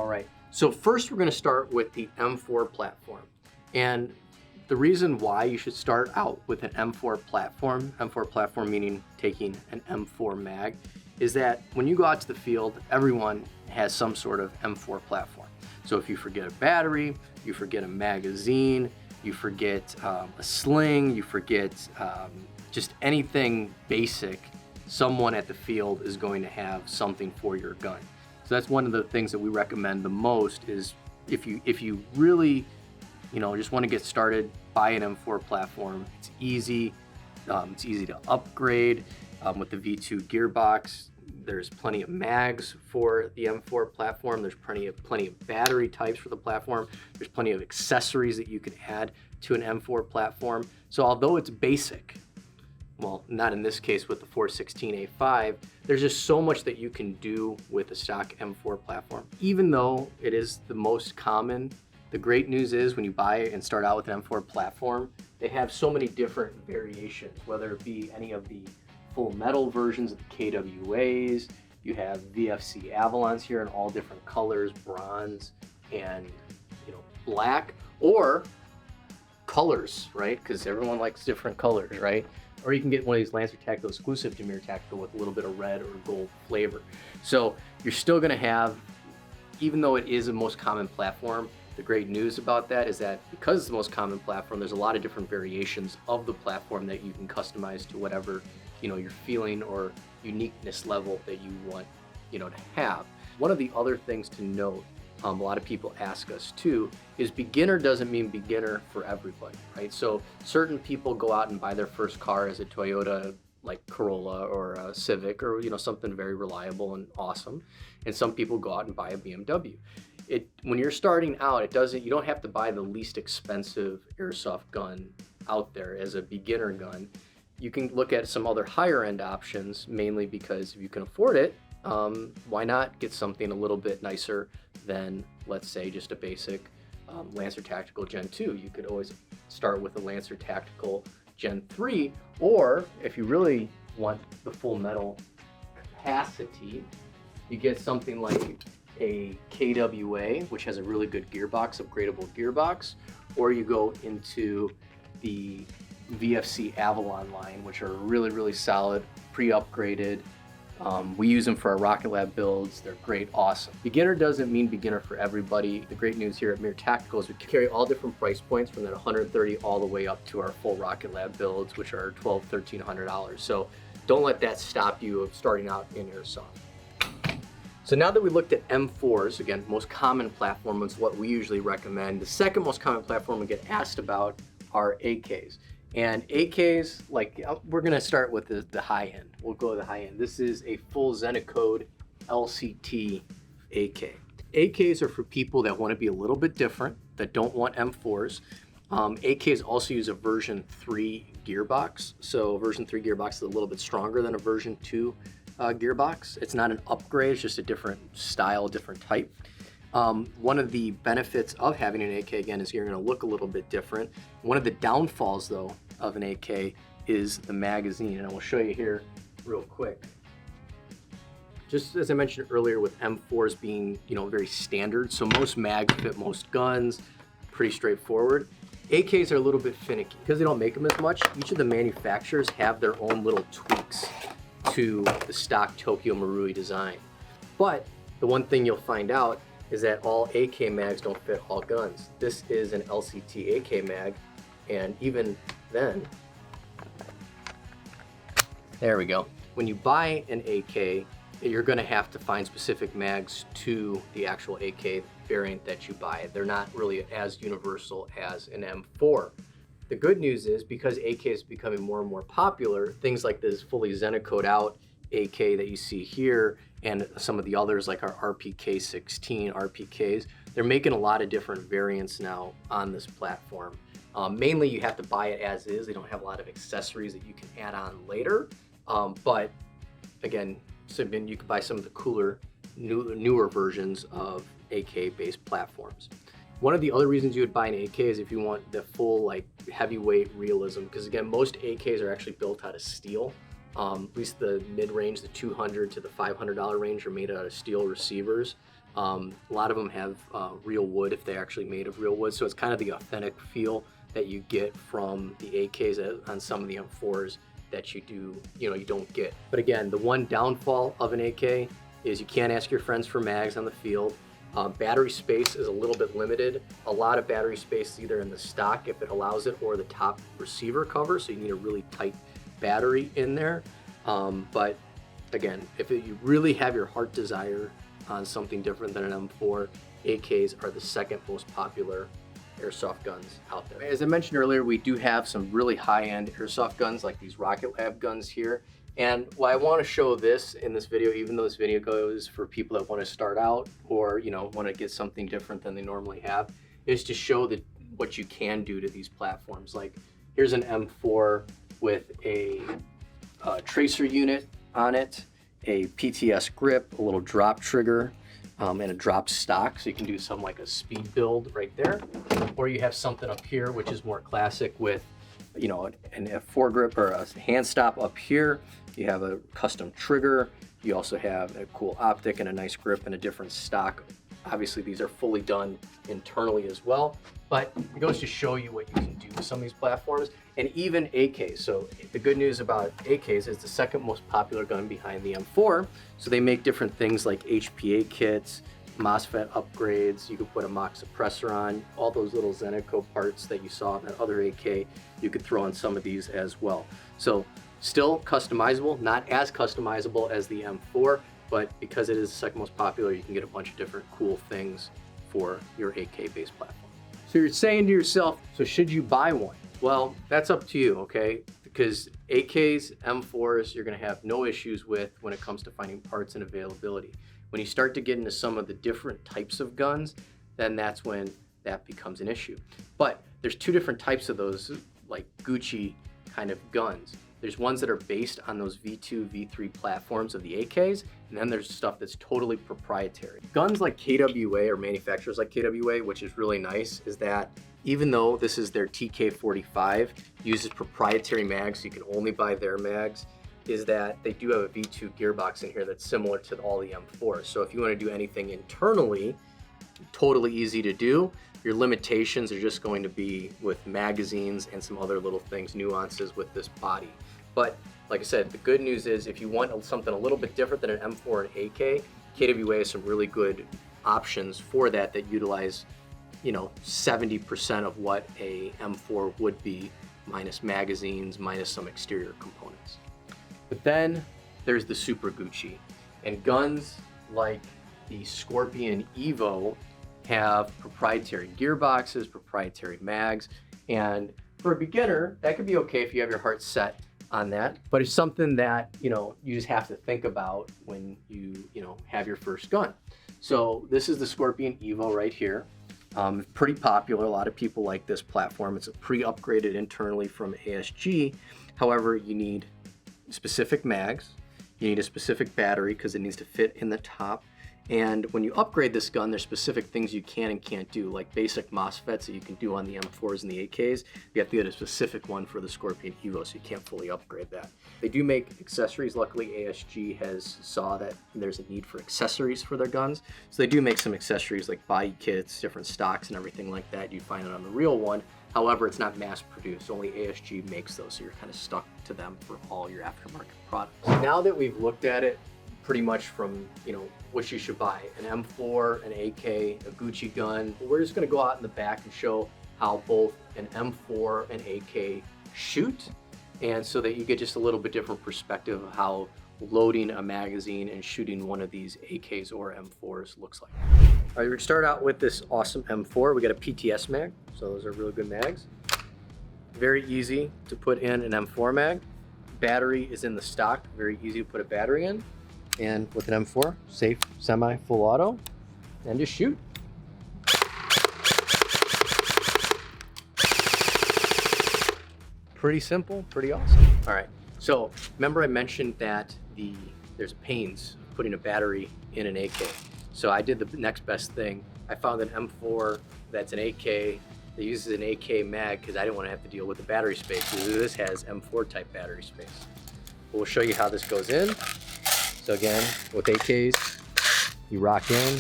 All right, so first we're going to start with the M4 platform. And the reason why you should start out with an M4 platform meaning taking an M4 mag, is that when you go out to the field, everyone has some sort of M4 platform. So if you forget a battery, you forget a magazine, you forget a sling, you forget just anything basic, someone at the field is going to have something for your gun. So that's one of the things that we recommend the most, is if you really just want to get started, buy an M4 platform. It's easy to upgrade with the V2 gearbox. There's plenty of mags for the M4 platform. There's plenty of battery types for the platform. There's plenty of accessories that you can add to an M4 platform. So although it's basic, well, not in this case with the 416A5, there's just so much that you can do with a stock M4 platform. Even though it is the most common, the great news is when you buy and start out with an M4 platform, they have so many different variations, whether it be any of the full metal versions of the KWAs. You have VFC Avalons here in all different colors, bronze and black, or colors, right? Because everyone likes different colors, right? Or you can get one of these Lancer Tactical exclusive to Mirror Tactical with a little bit of red or gold flavor. So you're still gonna have, even though it is the most common platform, the great news about that is that because it's the most common platform, there's a lot of different variations of the platform that you can customize to whatever your feeling or uniqueness level that you want to have. One of the other things to note, a lot of people ask us too, is beginner doesn't mean beginner for everybody, right? So certain people go out and buy their first car as a Toyota like Corolla or a Civic or something very reliable and awesome, and some people go out and buy a BMW. When you're starting out, you don't have to buy the least expensive airsoft gun out there as a beginner gun. You can look at some other higher end options, mainly because if you can afford it, why not get something a little bit nicer than, let's say, just a basic Lancer Tactical Gen 2. You could always start with a Lancer Tactical Gen 3, or if you really want the full metal capacity, you get something like a KWA, which has a really good gearbox, upgradable gearbox, or you go into the VFC Avalon line, which are really, really solid, pre-upgraded. We use them for our Rocket Lab builds. They're great, awesome. Beginner doesn't mean beginner for everybody. The great news here at Mirror Tactical is we carry all different price points from that 130 all the way up to our full Rocket Lab builds, which are $1,200, $1,300. So don't let that stop you of starting out in airsoft. So now that we looked at M4s, again, most common platform is what we usually recommend. The second most common platform we get asked about are AKs. And AKs, we're gonna start with the high end. We'll go to the high end. This is a full Zenacode LCT AK. AKs are for people that wanna be a little bit different, that don't want M4s. AKs also use a version 3 gearbox. So version 3 gearbox is a little bit stronger than a version 2 gearbox. It's not an upgrade, it's just a different style, different type. One of the benefits of having an AK, again, is you're going to look a little bit different. One of the downfalls, though, of an AK is the magazine, and I will show you here real quick. Just as I mentioned earlier, with M4s being very standard, so most mags fit most guns, pretty straightforward. AKs are a little bit finicky because they don't make them as much. Each of the manufacturers have their own little tweaks to the stock Tokyo Marui design. But the one thing you'll find out is that all AK mags don't fit all guns. This is an LCT AK mag, and even then, there we go. When you buy an AK, you're gonna have to find specific mags to the actual AK variant that you buy. They're not really as universal as an M4. The good news is, because AK is becoming more and more popular, things like this fully Zenacode out AK that you see here, and some of the others like our RPK 16 RPKs, they're making a lot of different variants now on this platform. Mainly you have to buy it as is. They don't have a lot of accessories that you can add on later. But again, you can buy some of the cooler, newer versions of AK-based platforms. One of the other reasons you would buy an AK is if you want the full heavyweight realism, because again, most AKs are actually built out of steel. At least the mid-range, the $200 to the $500 range, are made out of steel receivers. A lot of them have real wood if they're actually made of real wood, so it's kind of the authentic feel that you get from the AKs on some of the M4s that you don't get. But again, the one downfall of an AK is you can't ask your friends for mags on the field. Battery space is a little bit limited. A lot of battery space is either in the stock, if it allows it, or the top receiver cover, so you need a really tight battery in there. But again, if you really have your heart desire on something different than an M4, AKs are the second most popular airsoft guns out there. As I mentioned earlier, we do have some really high-end airsoft guns like these Rocket Lab guns here. And why I want to show this in this video, even though this video goes for people that want to start out or want to get something different than they normally have, is to show what you can do to these platforms. Like here's an M4 with a tracer unit on it, a PTS grip, a little drop trigger, and a drop stock, so you can do something like a speed build right there. Or you have something up here which is more classic with an F4 grip or a hand stop up here. You have a custom trigger. You also have a cool optic and a nice grip and a different stock. Obviously these are fully done internally as well, but it goes to show you what you can do with some of these platforms, and even AKs. So the good news about AKs is the second most popular gun behind the M4. So they make different things like HPA kits, MOSFET upgrades. You could put a mock suppressor on. All those little Zeneco parts that you saw in that other AK, you could throw on some of these as well. So still customizable, not as customizable as the M4, but because it is the second most popular, you can get a bunch of different cool things for your AK-based platform. So you're saying to yourself, so should you buy one? Well, that's up to you, okay? Because AKs, M4s, you're gonna have no issues with when it comes to finding parts and availability. When you start to get into some of the different types of guns, then that's when that becomes an issue. But there's two different types of those, like Gucci kind of guns. There's ones that are based on those V2, V3 platforms of the AKs, and then there's stuff that's totally proprietary. Guns like KWA, or manufacturers like KWA, which is really nice, is that even though this is their TK45, uses proprietary mags, so you can only buy their mags, is that they do have a V2 gearbox in here that's similar to all the M4s. So if you want to do anything internally, totally easy to do. Your limitations are just going to be with magazines and some other little things, nuances with this body. But like I said, the good news is if you want something a little bit different than an M4 and AK, KWA has some really good options for that utilize 70% of what a M4 would be, minus magazines, minus some exterior components. But then there's the Super Gucci, and guns like the Scorpion Evo have proprietary gearboxes, proprietary mags, and for a beginner, that could be okay if you have your heart set on that, but it's something that you just have to think about when you have your first gun. So this is the Scorpion Evo right here. Pretty popular. A lot of people like this platform. It's pre-upgraded internally from ASG. However, you need specific mags, you need a specific battery because it needs to fit in the top, and when you upgrade this gun, there's specific things you can and can't do, like basic MOSFETs that you can do on the M4s and the AKs. You have to get a specific one for the Scorpion Evo, so you can't fully upgrade that. They do make accessories. Luckily, ASG has saw that there's a need for accessories for their guns, so they do make some accessories like body kits, different stocks, and everything like that. You find it on the real one. However, it's not mass produced. Only ASG makes those, so you're kind of stuck to them for all your aftermarket products. Now that we've looked at it pretty much from, what you should buy, an M4, an AK, a Gucci gun, we're just gonna go out in the back and show how both an M4 and AK shoot, and so that you get just a little bit different perspective of how loading a magazine and shooting one of these AKs or M4s looks like. All right, we're gonna start out with this awesome M4. We got a PTS mag, so those are really good mags. Very easy to put in an M4 mag. Battery is in the stock, very easy to put a battery in. And with an M4, safe, semi, full auto, and just shoot. Pretty simple, pretty awesome. All right, so remember I mentioned that there's pains of putting a battery in an AK. So I did the next best thing. I found an M4 that's an AK that uses an AK mag because I didn't want to have to deal with the battery space. This has M4 type battery space. We'll show you how this goes in. So again, with AKs, you rock in,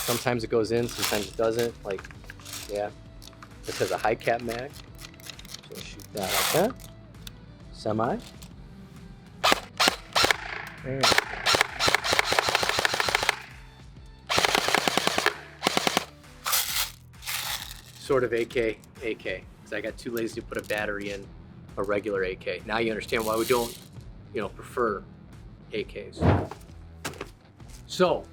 Sometimes it goes in, sometimes it doesn't. Like, yeah, this has a high cap mag. So shoot that like that. Semi. There. Sort of AK, because I got too lazy to put a battery in a regular AK. Now you understand why we don't, prefer AKs. So,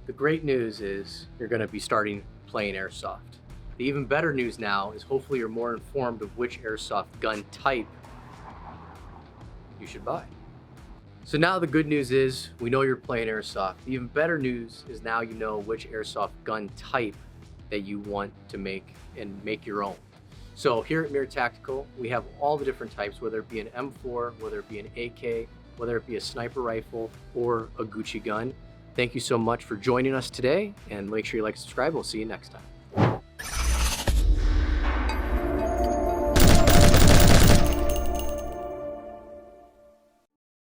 the great news is you're going to be starting playing Airsoft. The even better news now is hopefully you're more informed of which Airsoft gun type you should buy. So now the good news is we know you're playing Airsoft. The even better news is now you know which Airsoft gun type that you want to make and make your own. So here at Mirror Tactical, we have all the different types, whether it be an M4, whether it be an AK, whether it be a sniper rifle or a Gucci gun. Thank you so much for joining us today, and make sure you like and subscribe. We'll see you next time.